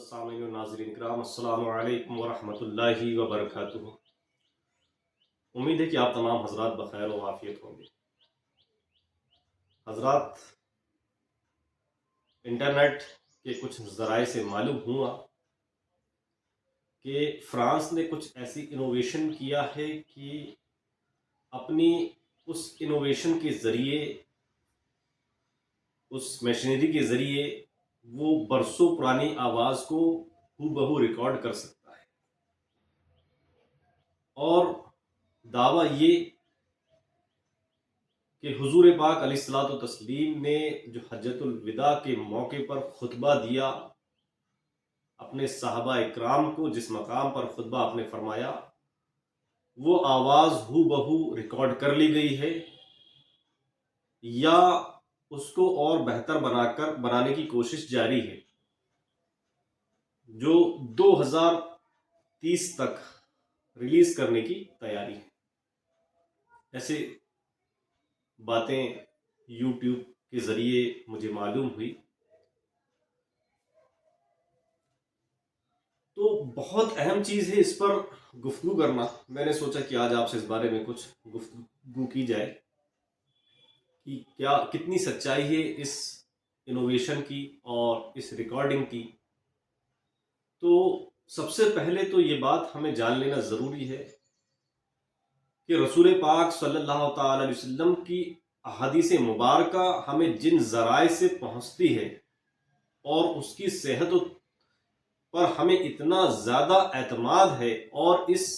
السامعین و ناظرین کرام، السلام علیکم ورحمۃ اللہ وبرکاتہ۔ امید ہے کہ آپ تمام حضرات بخیر و عافیت ہوں گے۔ حضرات، انٹرنیٹ کے کچھ ذرائع سے معلوم ہوا کہ فرانس نے کچھ ایسی انوویشن کیا ہے کہ اپنی اس انوویشن کے ذریعے، اس مشینری کے ذریعے وہ برسوں پرانی آواز کو ہو بہو ریکارڈ کر سکتا ہے، اور دعویٰ یہ کہ حضور پاک علیہ الصلوۃ والتسلیم نے جو حجۃ الوداع کے موقع پر خطبہ دیا اپنے صحابہ اکرام کو، جس مقام پر خطبہ آپ نے فرمایا، وہ آواز ہو بہو ریکارڈ کر لی گئی ہے یا اس کو اور بہتر بنانے کی کوشش جاری ہے، جو 2030 تک ریلیز کرنے کی تیاری ہے۔ ایسے باتیں یوٹیوب کے ذریعے مجھے معلوم ہوئی، تو بہت اہم چیز ہے اس پر گفتگو کرنا۔ میں نے سوچا کہ آج آپ سے اس بارے میں کچھ گفتگو کی جائے کہ کتنی سچائی ہے اس انوویشن کی اور اس ریکارڈنگ کی۔ تو سب سے پہلے تو یہ بات ہمیں جان لینا ضروری ہے کہ رسول پاک صلی اللہ تعالی علیہ وسلم کی احادیث مبارکہ ہمیں جن ذرائع سے پہنچتی ہے، اور اس کی صحت پر ہمیں اتنا زیادہ اعتماد ہے، اور اس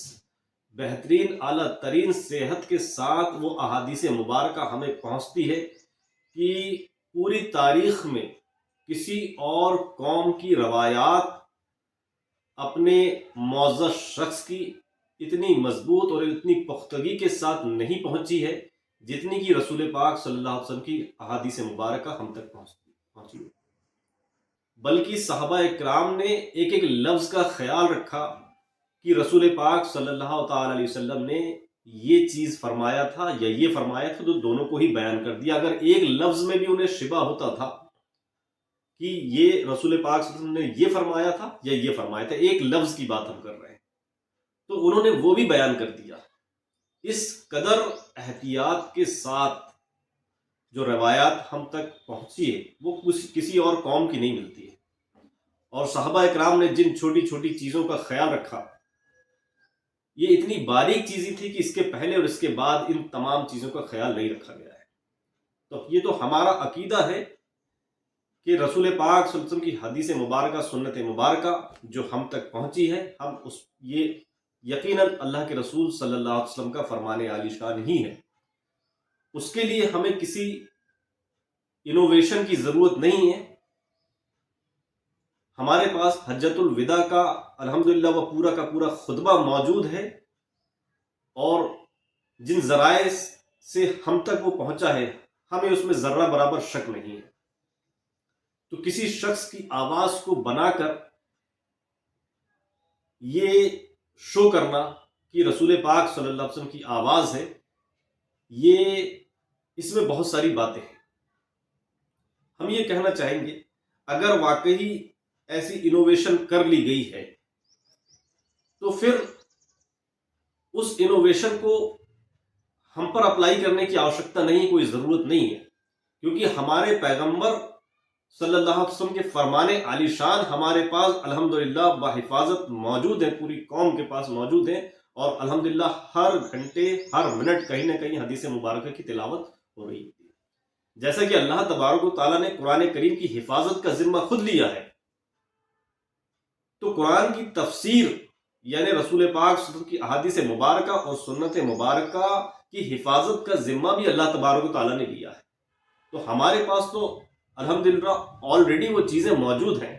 بہترین اعلیٰ ترین صحت کے ساتھ وہ احادیث مبارکہ ہمیں پہنچتی ہے کہ پوری تاریخ میں کسی اور قوم کی روایات اپنے معزز شخص کی اتنی مضبوط اور اتنی پختگی کے ساتھ نہیں پہنچی ہے جتنی کہ رسول پاک صلی اللہ علیہ وسلم کی احادیث مبارکہ ہم تک پہنچی ہے۔ بلکہ صحابہ اکرام نے ایک ایک لفظ کا خیال رکھا کہ رسول پاک صلی اللہ تعالی علیہ وسلم نے یہ چیز فرمایا تھا یا یہ فرمایا تھا، تو دونوں کو ہی بیان کر دیا۔ اگر ایک لفظ میں بھی انہیں شبہ ہوتا تھا کہ یہ رسول پاک صلی اللہ علیہ وسلم نے یہ فرمایا تھا یا یہ فرمایا تھا، ایک لفظ کی بات ہم کر رہے ہیں، تو انہوں نے وہ بھی بیان کر دیا۔ اس قدر احتیاط کے ساتھ جو روایات ہم تک پہنچی ہے وہ کسی اور قوم کی نہیں ملتی ہے، اور صحابہ اکرام نے جن چھوٹی چھوٹی چیزوں کا خیال رکھا، یہ اتنی باریک چیزیں تھی کہ اس کے پہلے اور اس کے بعد ان تمام چیزوں کا خیال نہیں رکھا گیا ہے۔ تو یہ تو ہمارا عقیدہ ہے کہ رسول پاک صلی اللہ علیہ وسلم کی حدیث مبارکہ، سنت مبارکہ جو ہم تک پہنچی ہے، ہم یہ یقیناً اللہ کے رسول صلی اللہ علیہ وسلم کا فرمان عالی شان ہی ہے۔ اس کے لیے ہمیں کسی انوویشن کی ضرورت نہیں ہے۔ ہمارے پاس حجۃ الوداع کا الحمدللہ وہ پورا کا پورا خطبہ موجود ہے، اور جن ذرائع سے ہم تک وہ پہنچا ہے ہمیں اس میں ذرہ برابر شک نہیں ہے۔ تو کسی شخص کی آواز کو بنا کر یہ شو کرنا کہ رسول پاک صلی اللہ علیہ وسلم کی آواز ہے، اس میں بہت ساری باتیں ہیں۔ ہم یہ کہنا چاہیں گے، اگر واقعی ایسی انوویشن کر لی گئی ہے تو پھر اس انوویشن کو ہم پر اپلائی کرنے کی آوشکتا نہیں، کوئی ضرورت نہیں ہے، کیونکہ ہمارے پیغمبر صلی اللہ علیہ وسلم کے فرمان عالی شان ہمارے پاس الحمدللہ بحفاظت موجود ہیں، پوری قوم کے پاس موجود ہیں، اور الحمدللہ ہر گھنٹے ہر منٹ کہیں نہ کہیں حدیث مبارکہ کی تلاوت ہو رہی ہے۔ جیسا کہ اللہ تبارک و تعالیٰ نے قرآن کریم کی حفاظت کا ذمہ خود لیا ہے، تو قرآن کی تفسیر یعنی رسول پاک صلی اللہ علیہ وسلم کی احادیث مبارکہ اور سنت مبارکہ کی حفاظت کا ذمہ بھی اللہ تبارک و تعالیٰ نے لیا ہے۔ تو ہمارے پاس تو الحمدللہ آلریڈی وہ چیزیں موجود ہیں۔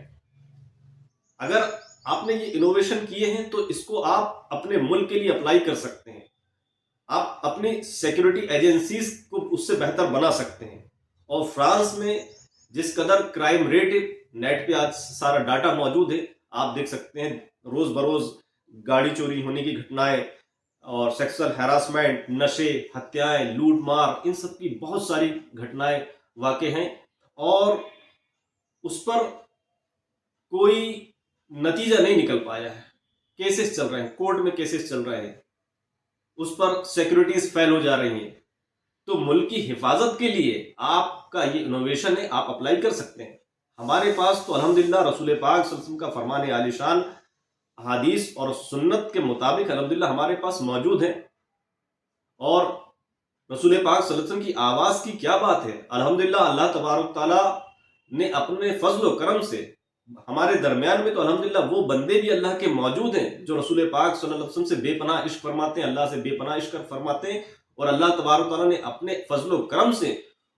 اگر آپ نے یہ انوویشن کیے ہیں تو اس کو آپ اپنے ملک کے لیے اپلائی کر سکتے ہیں، آپ اپنی سیکیورٹی ایجنسیز کو اس سے بہتر بنا سکتے ہیں۔ اور فرانس میں جس قدر کرائم ریٹ ہے، نیٹ پہ آج سارا ڈاٹا موجود ہے، آپ دیکھ سکتے ہیں روز بروز گاڑی چوری ہونے کی گھٹنائیں، اور سیکسول ہراسمنٹ، نشے، ہتیائیں، لوٹ مار، ان سب کی بہت ساری گھٹنائیں واقع ہیں، اور اس پر کوئی नतीजा नहीं निकल पाया है। केसेस चल रहे हैं, कोर्ट में केसेस चल रहे हैं, उस पर सिक्योरिटीज फेल हो जा रही हैं। तो मुल्क की हिफाजत के लिए आपका ये इनोवेशन है, आप अप्लाई कर सकते हैं। हमारे पास तो अल्हम्दुलिल्लाह रसूल पाक सल्लल्लाहु अलैहि वसल्लम का फरमान आलिशान हदीस और सुन्नत के मुताबिक अल्हम्दुलिल्लाह हमारे पास मौजूद है। और रसूल पाक सल्लल्लाहु अलैहि वसल्लम की आवाज़ की क्या बात है। अल्हम्दुलिल्लाह अल्लाह तबारक ताला ने अपने फजल व करम से हमारे दरमियान में तो अल्हम्दुलिल्लाह वो बंदे भी अल्लाह के मौजूद हैं जो रसूल पाक सल्लल्लाहु अलैहि वसल्लम से बेपनाह इश्क फरमाते हैं, अल्लाह से बेपनाह इश्क फरमाते हैं। और अल्लाह तबारक ताला ने अपने फजल व करम से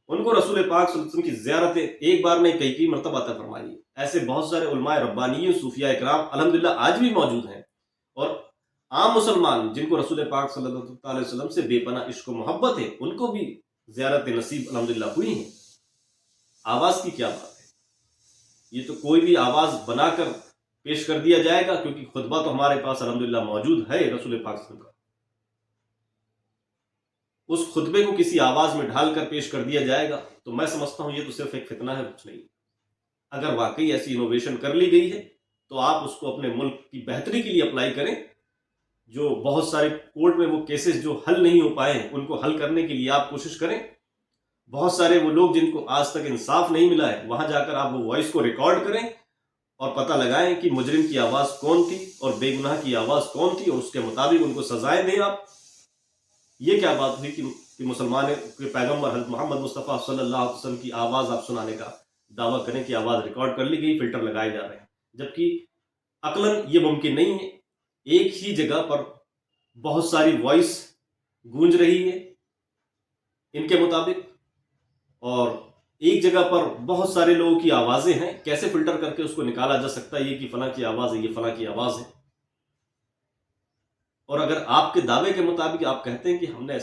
उनको रसूल पाक सल्लल्लाहु अलैहि वसल्लम की ज़ियारत एक बार नहीं कई मरतबा अता फरमाई। ऐसे बहुत सारे उलमाए रब्बानियीन सूफिया इकराम अल्हम्दुलिल्लाह आज भी मौजूद हैं। और आम मुसलमान जिनको रसूल पाक सल्लल्लाहु अलैहि वसल्लम से बेपनाह इश्क मोहब्बत है, उनको भी ज़ियारत नसीब अल्हम्दुलिल्लाह हुई है। आवाज़ की क्या बात है, ये तो कोई भी आवाज़ बनाकर पेश कर दिया जाएगा, क्योंकि खुतबा तो हमारे पास अल्हम्दुलिल्लाह मौजूद है रसूल पाक सल्लल्लाहु अलैहि वसल्लम का। उस खुतबे को किसी आवाज़ में ढालकर पेश कर दिया जाएगा, तो मैं समझता हूँ ये तो सिर्फ एक फितना है, कुछ नहीं। अगर वाकई ऐसी इनोवेशन कर ली गई है तो आप उसको अपने मुल्क की बेहतरी के लिए अप्लाई करें। जो बहुत सारे कोर्ट में वो केसेस जो हल नहीं हो पाए हैं, उनको हल करने के लिए आप कोशिश करें। बहुत सारे वो लोग जिनको आज तक इंसाफ नहीं मिला है, वहां जाकर आप वो वॉइस को रिकॉर्ड करें और पता लगाएं कि मुजरिम की आवाज़ कौन थी और बेगुनाह की आवाज़ कौन थी, और उसके मुताबिक उनको सजाएं दें आप। ये क्या बात हुई कि मुसलमान के पैगम्बर हज़रत मोहम्मद मुस्तफ़ा सल्लल्लाहु अलैहि वसल्लम की आवाज़ आप सुनाने का दावा करें कि आवाज़ रिकॉर्ड कर ली गई, फिल्टर लगाए जा रहे हैं, जबकि अकलन ये मुमकिन नहीं है। एक ही जगह पर बहुत सारी वॉइस गूंज रही है इनके मुताबिक, और एक जगह पर बहुत सारे लोगों की आवाज़ें हैं, कैसे फिल्टर करके उसको निकाला जा सकता है ये कि फलां की आवाज़ है, ये फलां की आवाज़ है। और अगर आपके दावे के मुताबिक आप कहते हैं कि हमने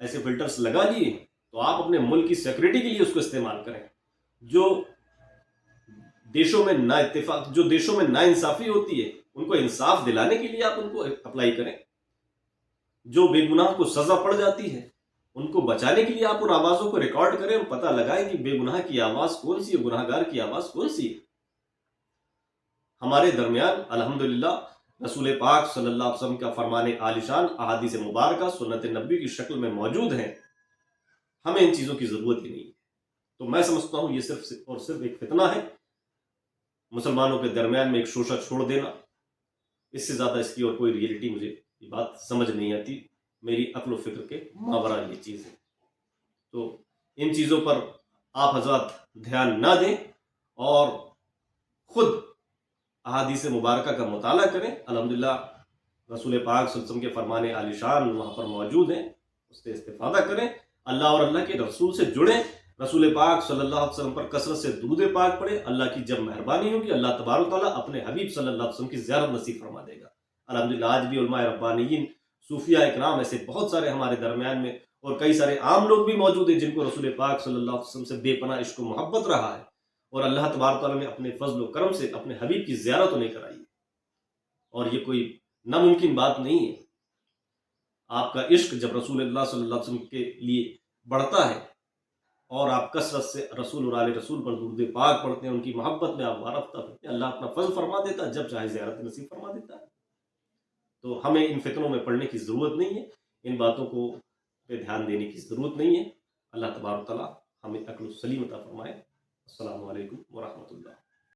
ऐसे फिल्टर्स लगा लिए, तो आप अपने मुल्क की सिक्योरिटी के लिए उसको इस्तेमाल करें। जो देशों में ना इत्तेफाक, जो देशों में ना इंसाफी होती है, उनको इंसाफ दिलाने के लिए आप उनको अप्लाई करें। जो बेगुनाह को सजा पड़ जाती है, उनको बचाने के लिए आप उन आवाज़ों को रिकॉर्ड करें और पता लगाएं कि बेगुनाह की आवाज़ कौन सी है, गुनाहगार की आवाज़ कौन सी है। हमारे दरमियान अल्हम्दुलिल्लाह रसूल पाक सल्लल्लाहु अलैहि वसल्लम का फरमान आलिशान अहादीस मुबारका सुन्नत नबी की शक्ल में मौजूद हैं। हमें इन चीज़ों की ज़रूरत ही नहीं है। तो मैं समझता हूँ ये सिर्फ और सिर्फ एक फितना है, मुसलमानों के दरमियान में एक शोशा छोड़ देना। इससे ज़्यादा इसकी और कोई रियलिटी मुझे ये बात समझ नहीं आती। मेरी अक्ल फ़िक्र के मावरा ये चीज़ है। तो इन चीज़ों पर आप हज़रात ध्यान ना दें और ख़ुद अहादीस मुबारका का मुताला करें। अल्हम्दुलिल्लाह रसूल पाक सल्लल्लाहु अलैहि वसल्लम के फरमान आलिशान वहाँ पर मौजूद हैं, उससे इस्तिफ़ादा करें। अल्लाह और अल्लाह के रसूल से जुड़ें। रसूल पाक सल्लल्लाहु अलैहि वसल्लम पर कसरत से दुरूद पाक पढ़े। अल्लाह की जब मेहरबानी होगी, अल्लाह तबारक तआला अपने हबीब सल्लल्लाहु अलैहि वसल्लम की ज़ियारत नसीब फरमा देगा। अल्हम्दुलिल्लाह आज भी उलमाए रब्बानियीन, सूफिया इकराम ऐसे बहुत सारे हमारे दरमियान में, और कई सारे आम लोग भी मौजूद हैं जिनको रसूल पाक सल्लल्लाहु अलैहि वसल्लम से बेपनाह इश्क व मोहब्बत रहा है, और अल्लाह तबारक तआला ने अपने फजल व करम से अपने हबीब की ज़ियारत उन्हें कराई है। और ये कोई नामुमकिन बात नहीं है। आपका इश्क जब रसूलुल्लाह सल्लल्लाहु अलैहि वसल्लम के लिए बढ़ता है और आप कसरत से रसूल और आले रसूल पर दुरूद पाक पढ़ते हैं, उनकी मोहब्बत में आप वारफ्ता करते हैं, अल्लाह अपना फजल फरमा देता है, जब चाहे ज़ियारत नसीब फरमा देता है। तो हमें इन फितनों में पड़ने की ज़रूरत नहीं है, इन बातों को पे ध्यान देने की ज़रूरत नहीं है। अल्लाह तबारक तआला हमें अक्ल सलीम अता फरमाए। अस्सलामु अलैकुम व रहमतुल्लाह।